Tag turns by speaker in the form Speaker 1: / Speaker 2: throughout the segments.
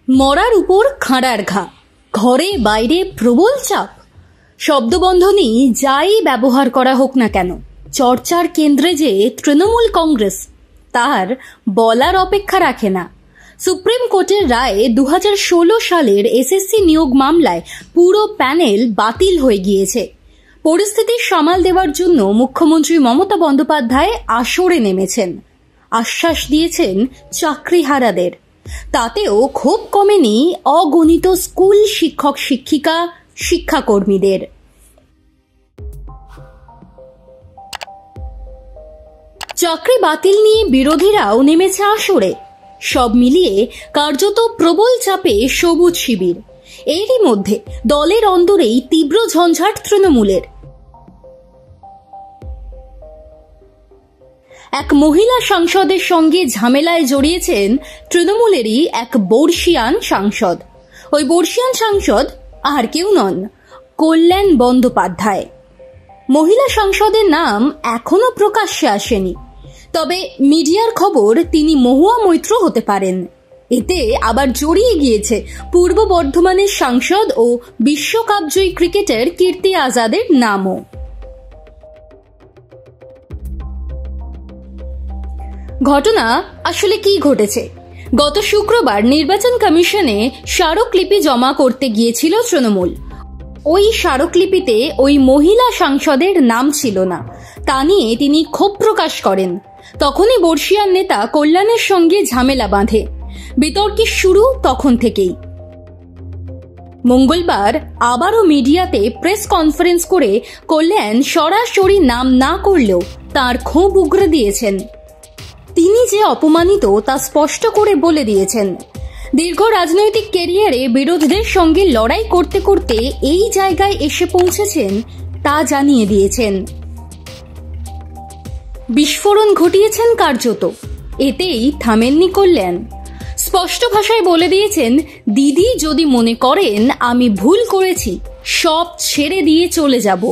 Speaker 1: মরার উপর খাঁড়ার ঘা, ঘরে বাইরে প্রবল চাপ। শব্দবন্ধনী যাই ব্যবহার করা হোক না কেন, চর্চার কেন্দ্রে যে তৃণমূল কংগ্রেস তার বলার অপেক্ষা রাখে না। সুপ্রিম কোর্টের রায়ে 2016 সালের এসএসসি নিয়োগ মামলায় পুরো প্যানেল বাতিল হয়ে গিয়েছে। পরিস্থিতি সামাল দেওয়ার জন্য মুখ্যমন্ত্রী মমতা বন্দ্যোপাধ্যায় আসরে নেমেছেন, আশ্বাস দিয়েছেন চাকরিহারাদের। তাতেও ক্ষোভ কমেনি অগণিত স্কুল শিক্ষক শিক্ষিকা শিক্ষাকর্মীদের। চাকরি বাতিল নিয়ে বিরোধীরাও নেমেছে আসরে। সব মিলিয়ে কার্যত প্রবল চাপে সবুজ শিবির। এরই মধ্যে দলের অন্দরেই তীব্র ঝঞ্ঝাট তৃণমূলের। এক মহিলা সাংসদের সঙ্গে ঝামেলায় জড়িয়েছেন তৃণমূলেরই এক বর্ষীয়ান সাংসদ। ওই বর্ষীয়ান সাংসদ আর কেউ নন, কল্যাণ বন্দ্যোপাধ্যায়। মহিলা সাংসদের নাম এখনো প্রকাশ্যে আসেনি, তবে মিডিয়ার খবর তিনি মহুয়া মৈত্র হতে পারেন। এতে আবার জড়িয়ে গিয়েছে পূর্ব বর্ধমানের সাংসদ ও বিশ্বকাপজয়ী ক্রিকেটার কীর্তি আজাদের নামও। ঘটনা আসলে কি ঘটেছে? গত শুক্রবার নির্বাচন কমিশনে স্মারকলিপি জমা করতে গিয়েছিল তৃণমূল। ওই স্মারকলিপিতে ওই মহিলা সাংসদের নাম ছিল না, তা নিয়ে তিনি ক্ষোভ প্রকাশ করেন। তখনই বর্ষীয়ান নেতা কল্যাণের সঙ্গে ঝামেলা বাঁধে। বিতর্কের শুরু তখন থেকেই। মঙ্গলবার আবারও মিডিয়াতে প্রেস কনফারেন্স করে কল্যাণ সরাসরি নাম না করলেও তার ক্ষোভ উগরে দিয়েছেন। তিনি যে অপমানিত তা স্পষ্ট করে বলে দিয়েছেন। দীর্ঘ রাজনৈতিক ক্যারিয়ারে বিরোধীদের সঙ্গে লড়াই করতে করতে এই জায়গায় এসে পৌঁছেছেন তা জানিয়ে দিয়েছেন। বিস্ফোরণ ঘটিয়েছেন কার্যত। এতেই থামেননি কল্যাণ। স্পষ্ট ভাষায় বলে দিয়েছেন, দিদি যদি মনে করেন আমি ভুল করেছি, সব ছেড়ে দিয়ে চলে যাব।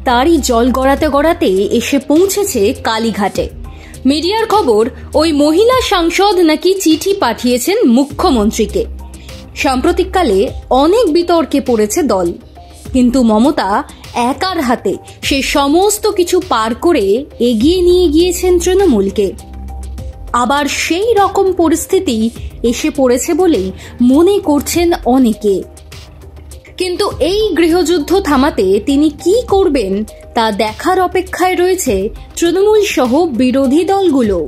Speaker 1: তারই জল গড়াতে গড়াতে এসে পৌঁছেছে কালীঘাটে। মিডিয়ার খবর, ওই মহিলা সাংসদ নাকি চিঠি পাঠিয়েছেন মুখ্যমন্ত্রীকে। সাম্প্রতিককালে অনেক বিতর্কে পড়েছে দল, কিন্তু মমতা একার হাতে সে সমস্ত কিছু পার করে এগিয়ে নিয়ে গিয়েছেন তৃণমূলকে। আবার সেই রকম পরিস্থিতি এসে পড়েছে বলেই মনে করছেন অনেকে। কিন্তু এই গৃহযুদ্ধ থামাতে তিনি কি করবেন তা দেখার অপেক্ষায় রয়েছে তৃণমূল সহ বিরোধী দলগুলো।